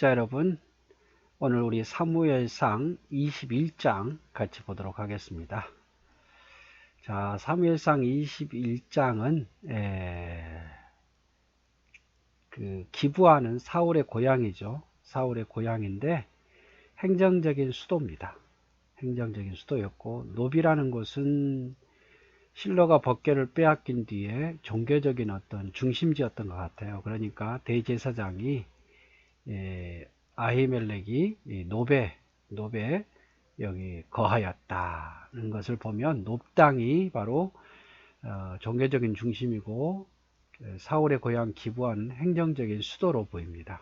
구독자 여러분, 오늘 우리 사무엘상 21장 같이 보도록 하겠습니다. 자, 사무엘상 21장은 기브아는 사울의 고향이죠. 사울의 고향인데 행정적인 수도입니다. 행정적인 수도였고, 노비라는 곳은 실로가 법궤를 빼앗긴 뒤에 종교적인 어떤 중심지였던 것 같아요. 그러니까 대제사장이 아히멜렉이 노베 여기 거하였다는 것을 보면 놉당이 바로 종교적인 중심이고 사울의 고향 기브아는 행정적인 수도로 보입니다.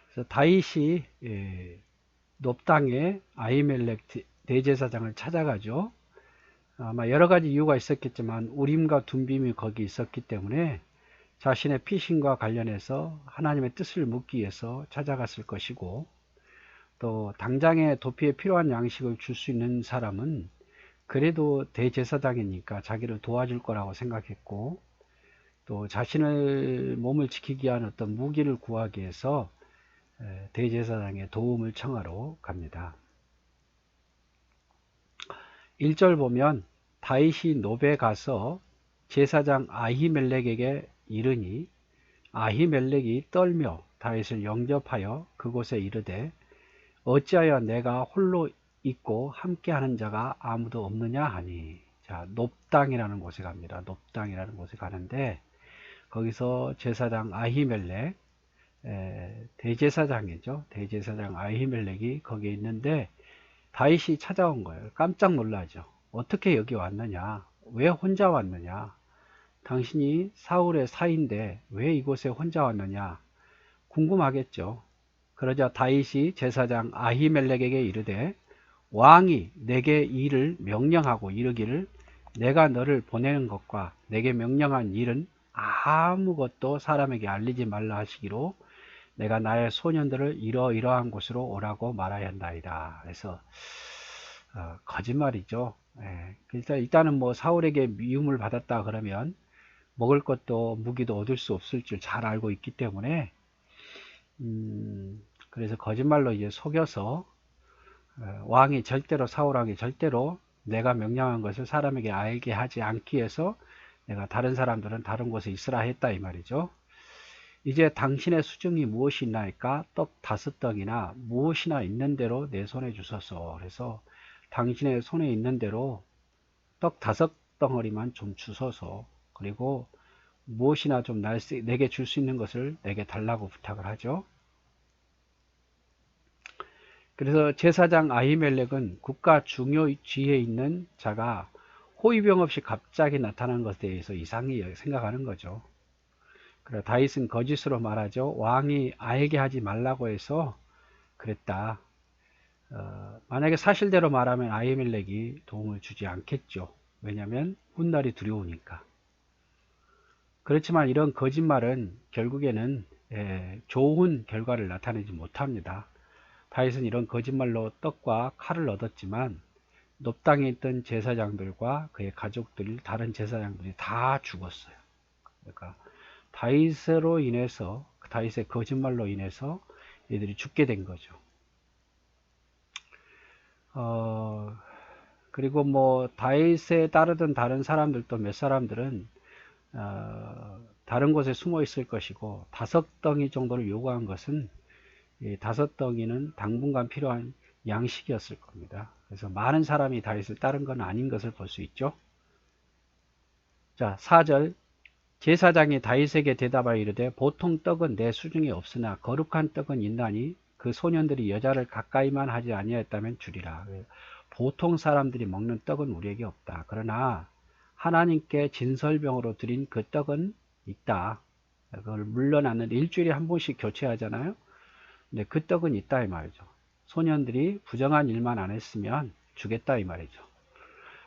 그래서 다윗이 놉당의 아히멜렉 대제사장을 찾아가죠. 아마 여러 가지 이유가 있었겠지만 우림과 둠빔이 거기 있었기 때문에 자신의 피신과 관련해서 하나님의 뜻을 묻기 위해서 찾아갔을 것이고, 또 당장에 도피에 필요한 양식을 줄 수 있는 사람은 그래도 대제사장이니까 자기를 도와줄 거라고 생각했고, 또 자신의 몸을 지키기 위한 어떤 무기를 구하기 위해서 대제사장의 도움을 청하러 갑니다. 1절 보면 다윗이 노베에 가서 제사장 아히멜렉에게 이르니 아히멜렉이 떨며 다윗을 영접하여 그곳에 이르되 어찌하여 내가 홀로 있고 함께하는 자가 아무도 없느냐 하니. 자, 놉당이라는 곳에 갑니다. 놉당이라는 곳에 가는데 거기서 제사장 아히멜렉, 대제사장이죠. 대제사장 아히멜렉이 거기에 있는데 다윗이 찾아온 거예요. 깜짝 놀라죠. 어떻게 여기 왔느냐? 왜 혼자 왔느냐? 당신이 사울의 사이인데 왜 이곳에 혼자 왔느냐? 궁금하겠죠. 그러자 다윗이 제사장 아히멜렉에게 이르되 왕이 내게 일을 명령하고 이르기를 내가 너를 보내는 것과 내게 명령한 일은 아무것도 사람에게 알리지 말라 하시기로 내가 나의 소년들을 이러이러한 곳으로 오라고 말하였나이다. 그래서 거짓말이죠. 일단은 뭐 사울에게 미움을 받았다 그러면 먹을 것도 무기도 얻을 수 없을 줄 잘 알고 있기 때문에 그래서 거짓말로 이제 속여서 왕이 절대로 사울 왕이 절대로 내가 명령한 것을 사람에게 알게 하지 않기 위해서 내가 다른 사람들은 다른 곳에 있으라 했다 이 말이죠. 이제 당신의 수중이 무엇이 있나이까? 떡 5덩이나 무엇이나 있는 대로 내 손에 주소서. 그래서 당신의 손에 있는 대로 떡 5덩어리만 좀 주소서. 그리고 무엇이나 좀 내게 줄 수 있는 것을 내게 달라고 부탁을 하죠. 그래서 제사장 아히멜렉은 국가 중요지에 있는 자가 호위병 없이 갑자기 나타난 것에 대해서 이상히 생각하는 거죠. 그래 다윗은 거짓으로 말하죠. 왕이 알게 하지 말라고 해서 그랬다. 만약에 사실대로 말하면 아히멜렉이 도움을 주지 않겠죠. 왜냐하면 훗날이 두려우니까. 그렇지만 이런 거짓말은 결국에는 좋은 결과를 나타내지 못합니다. 다윗은 이런 거짓말로 떡과 칼을 얻었지만 놉당에 있던 제사장들과 그의 가족들, 다른 제사장들이 다 죽었어요. 그러니까 다윗으로 인해서, 다윗의 거짓말로 인해서 얘들이 죽게 된 거죠. 그리고 뭐 다윗에 따르던 다른 사람들도 몇 사람들은 다른 곳에 숨어 있을 것이고 5덩이 정도를 요구한 것은 이 5덩이는 당분간 필요한 양식이었을 겁니다. 그래서 많은 사람이 다윗을 따른 건 아닌 것을 볼 수 있죠. 자, 4절 제사장이 다윗에게 대답하여 이르되 보통 떡은 내 수중에 없으나 거룩한 떡은 있나니 그 소년들이 여자를 가까이만 하지 아니하였다면 주리라. 보통 사람들이 먹는 떡은 우리에게 없다. 그러나 하나님께 진설병으로 드린 그 떡은 있다. 그걸 물러나는 일주일에 한 번씩 교체하잖아요. 근데 그 떡은 있다 이 말이죠. 소년들이 부정한 일만 안 했으면 주겠다 이 말이죠.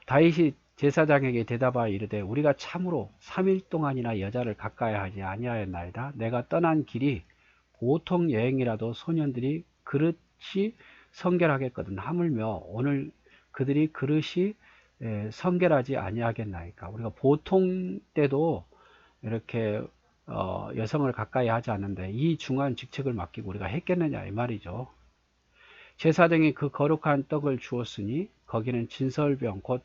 다윗이 제사장에게 대답하여 이르되 우리가 참으로 3일 동안이나 여자를 가까이 하지 아니하였나이다. 내가 떠난 길이 보통 여행이라도 소년들이 그릇이 성결하겠거든. 하물며 오늘 그들이 그릇이 성결하지 아니하겠나이까. 우리가 보통 때도 이렇게 여성을 가까이 하지 않는데 이 중요한 직책을 맡기고 우리가 했겠느냐 이 말이죠. 제사장이 그 거룩한 떡을 주었으니 거기는 진설병 곧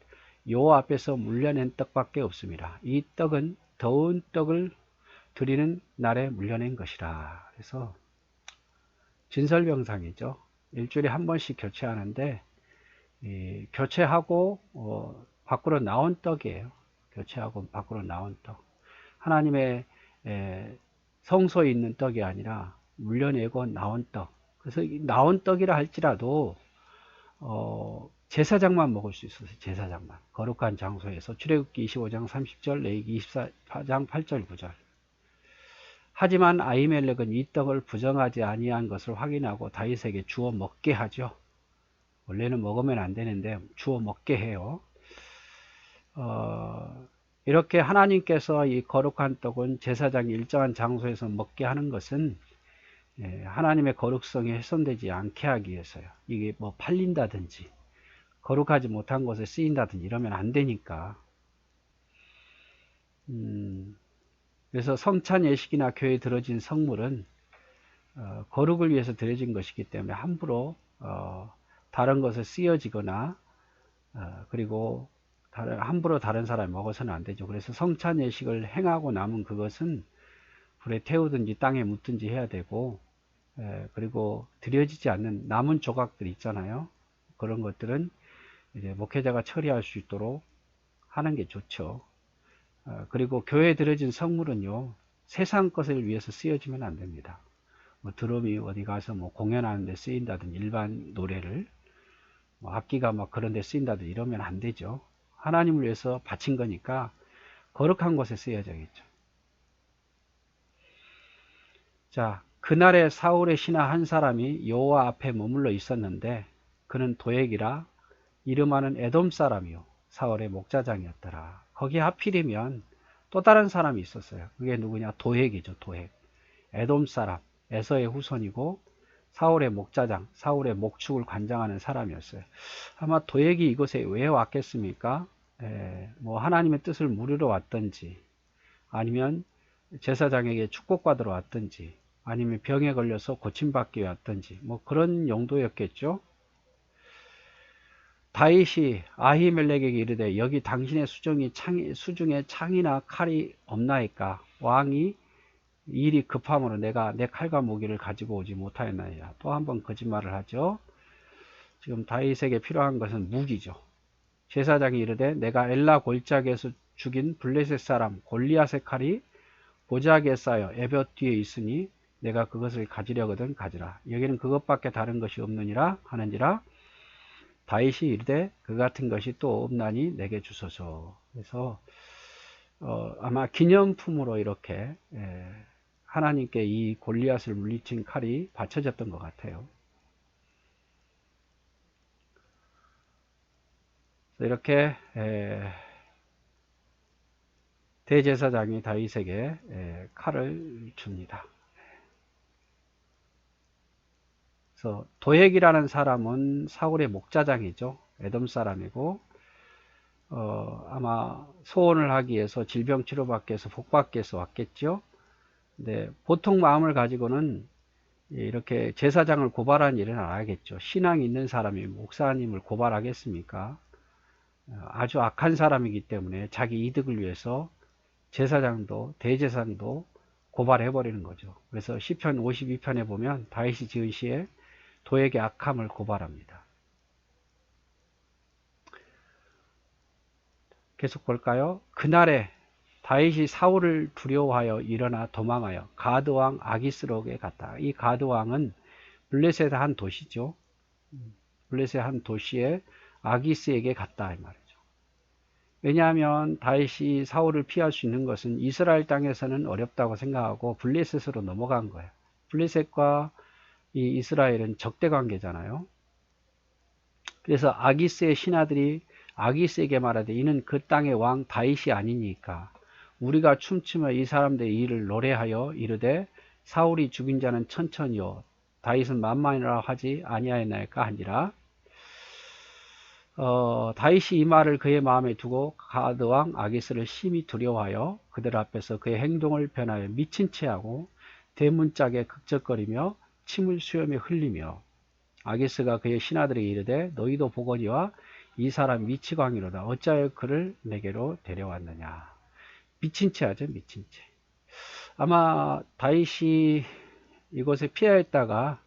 여호와 앞에서 물려낸 떡밖에 없습니다. 이 떡은 더운 떡을 드리는 날에 물려낸 것이라. 그래서 진설병상이죠. 일주일에 한 번씩 교체하는데 교체하고 밖으로 나온 떡이에요. 교체하고 밖으로 나온 떡. 하나님의 성소에 있는 떡이 아니라 물려내고 나온 떡. 그래서 나온 떡이라 할지라도 제사장만 먹을 수 있어서 제사장만 거룩한 장소에서 출애굽기 25장 30절 레위기 24장 8절 9절. 하지만 아히멜렉은 이 떡을 부정하지 아니한 것을 확인하고 다윗에게 주어 먹게 하죠. 원래는 먹으면 안 되는데 주어 먹게 해요. 이렇게 하나님께서 이 거룩한 떡은 제사장이 일정한 장소에서 먹게 하는 것은 하나님의 거룩성이 훼손되지 않게 하기 위해서요. 이게 뭐 팔린다든지 거룩하지 못한 곳에 쓰인다든지 이러면 안 되니까. 그래서 성찬 예식이나 교회에 들어진 성물은 거룩을 위해서 드려진 것이기 때문에 함부로 다른 것에 쓰여지거나 그리고 함부로 다른 사람이 먹어서는 안 되죠. 그래서 성찬 예식을 행하고 남은 그것은 불에 태우든지 땅에 묻든지 해야 되고, 그리고 드려지지 않는 남은 조각들 있잖아요. 그런 것들은 이제 목회자가 처리할 수 있도록 하는 게 좋죠. 그리고 교회에 드려진 성물은요, 세상 것을 위해서 쓰여지면 안 됩니다. 뭐 드럼이 어디 가서 뭐 공연하는 데 쓰인다든지 일반 노래를 뭐 악기가 막 그런 데 쓰인다든지 이러면 안 되죠. 하나님을 위해서 바친 거니까 거룩한 곳에 쓰여져야겠죠. 자, 그날에 사울의 신하 한 사람이 여호와 앞에 머물러 있었는데 그는 도액이라 이름하는 에돔 사람이요 사울의 목자장이었더라. 거기 하필이면 또 다른 사람이 있었어요. 그게 누구냐? 도액이죠. 도액. 에돔 사람, 에서의 후손이고 사울의 목자장, 사울의 목축을 관장하는 사람이었어요. 아마 도액이 이곳에 왜 왔겠습니까? 뭐 하나님의 뜻을 물으러 왔든지 아니면 제사장에게 축복받으러 왔든지 아니면 병에 걸려서 고침받기 왔든지 뭐 그런 용도였겠죠. 다윗이 아히멜렉에게 이르되 여기 당신의 수중에 창이나 칼이 없나이까? 왕이 일이 급함으로 내가 내 칼과 무기를 가지고 오지 못하였나이다. 또 한 번 거짓말을 하죠. 지금 다윗에게 필요한 것은 무기죠. 제사장이 이르되 내가 엘라 골짜기에서 죽인 블레셋 사람 골리앗의 칼이 보자기에 쌓여 에봇 뒤에 있으니 내가 그것을 가지려거든 가지라. 여기는 그것밖에 다른 것이 없느니라 하는지라. 다윗이 이르되 그 같은 것이 또 없나니 내게 주소서. 그래서 아마 기념품으로 이렇게 하나님께 이 골리앗을 물리친 칼이 바쳐졌던 것 같아요. 이렇게 대제사장이 다윗에게 칼을 줍니다. 그래서 도액이라는 사람은 사울의 목자장이죠. 에돔 사람이고 아마 소원을 하기 위해서 질병 치료받기 위해서 복받기 위해서 왔겠죠. 근데 보통 마음을 가지고는 이렇게 제사장을 고발한 일은 안 하겠죠. 신앙이 있는 사람이 목사님을 고발하겠습니까? 아주 악한 사람이기 때문에 자기 이득을 위해서 제사장도 대제사장도 고발해버리는 거죠. 그래서 시편 52편에 보면 다윗이 지은 시에 도액의 악함을 고발합니다. 계속 볼까요? 그날에 다윗이 사울을 두려워하여 일어나 도망하여 가드왕 아기스록에 갔다. 이 가드왕은 블레셋의 한 도시죠. 블레셋의 한 도시에 아기스에게 갔다 이 말이죠. 왜냐하면 다윗이 사울을 피할 수 있는 것은 이스라엘 땅에서는 어렵다고 생각하고 블레셋으로 넘어간 거예요. 블레셋과 이 이스라엘은 적대 관계잖아요. 그래서 아기스의 신하들이 아기스에게 말하되 이는 그 땅의 왕 다윗이 아니니까 우리가 춤추며 이 사람들의 일을 노래하여 이르되 사울이 죽인 자는 천천히요 다윗은 만만이라 하지 아니하였나이까 하니라. 다윗이 이 말을 그의 마음에 두고 가드 왕 아기스를 심히 두려워하여 그들 앞에서 그의 행동을 변하여 미친 체하고 대문짝에 극적거리며 침을 수염에 흘리며 아기스가 그의 신하들에게 이르되 너희도 보거니와 이 사람 미치광이로다. 어찌하여 그를 내게로 데려왔느냐. 미친 체하죠. 미친 채. 아마 다윗이 이곳에 피하였다가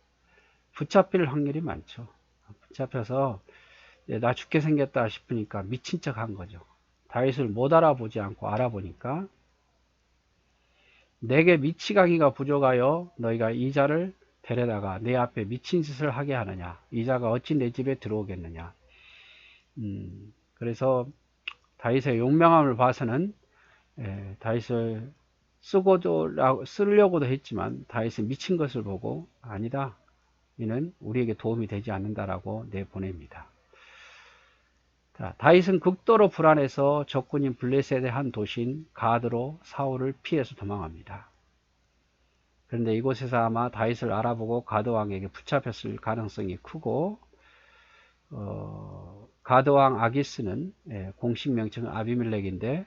붙잡힐 확률이 많죠. 붙잡혀서 나 죽게 생겼다 싶으니까 미친 척 한 거죠. 다윗을 못 알아보지 않고 알아보니까 내게 미치광이가 부족하여 너희가 이 자를 데려다가 내 앞에 미친 짓을 하게 하느냐. 이 자가 어찌 내 집에 들어오겠느냐. 그래서 다윗의 용맹함을 봐서는 다윗을 쓰려고도 했지만 다윗은 미친 것을 보고 아니다. 이는 우리에게 도움이 되지 않는다라고 내보냅니다. 자, 다윗은 극도로 불안해서 적군인 블레셋의 한 도시인 가드로 사울을 피해서 도망합니다. 그런데 이곳에서 아마 다윗을 알아보고 가드 왕에게 붙잡혔을 가능성이 크고 가드 왕 아기스는 공식 명칭은 아비멜렉인데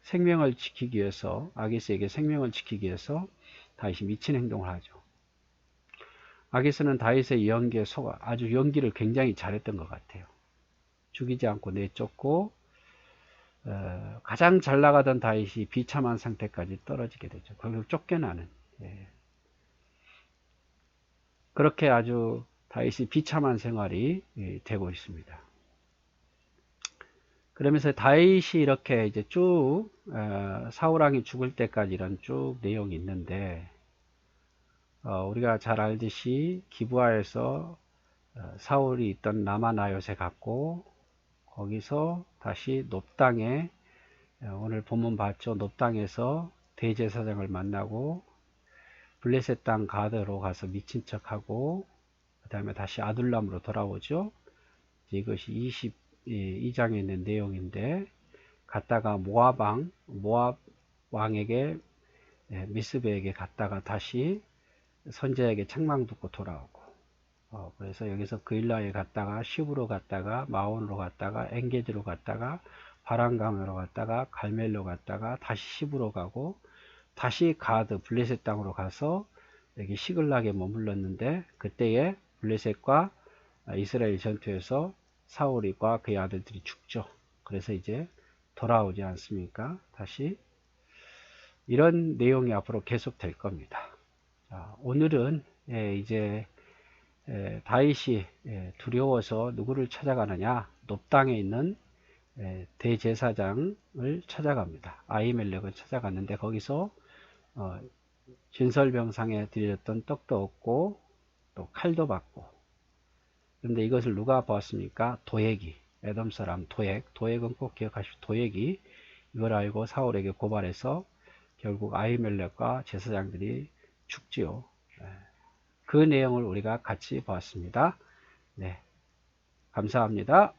생명을 지키기 위해서 아기스에게 생명을 지키기 위해서 다윗이 미친 행동을 하죠. 아기스는 다윗의 연기에 속아 아주 연기를 굉장히 잘했던 것 같아요. 죽이지 않고 내쫓고 가장 잘 나가던 다윗이 비참한 상태까지 떨어지게 되죠. 결국 쫓겨나는 그렇게 아주 다윗이 비참한 생활이 되고 있습니다. 그러면서 다윗이 이렇게 이제 쭉 사울 왕이 죽을 때까지 이런 쭉 내용이 있는데 우리가 잘 알듯이 기브아에서 사울이 있던 라마나요세 갔고 거기서 다시 놋땅에 오늘 본문 봤죠. 놋땅에서 대제사장을 만나고 블레셋 땅 가드로 가서 미친 척하고 그 다음에 다시 아둘람으로 돌아오죠. 이것이 22장에 있는 내용인데 갔다가 모압 왕에게 미스베에게 갔다가 다시 선제에게 책망 듣고 돌아오고 그래서 여기서 그일라에 갔다가 시브로 갔다가 마온으로 갔다가 엔게지로 갔다가 바람강으로 갔다가 갈멜로 갔다가 다시 시브로 가고 다시 가드 블레셋 땅으로 가서 여기 시글락에 머물렀는데 그때에 블레셋과 이스라엘 전투에서 사울과 그의 아들들이 죽죠. 그래서 이제 돌아오지 않습니까? 다시 이런 내용이 앞으로 계속 될 겁니다. 자, 오늘은 이제 다윗이 두려워서 누구를 찾아가느냐? 놋땅에 있는 대제사장을 찾아갑니다. 아히멜렉을 찾아갔는데 거기서 진설병상에 드렸던 떡도 얻고 또 칼도 받고 그런데 이것을 누가 보았습니까? 도액이 에돔 사람 도액은 꼭 기억하시고 도액이 이걸 알고 사울에게 고발해서 결국 아히멜렉과 제사장들이 죽지요. 그 내용을 우리가 같이 보았습니다. 네, 감사합니다.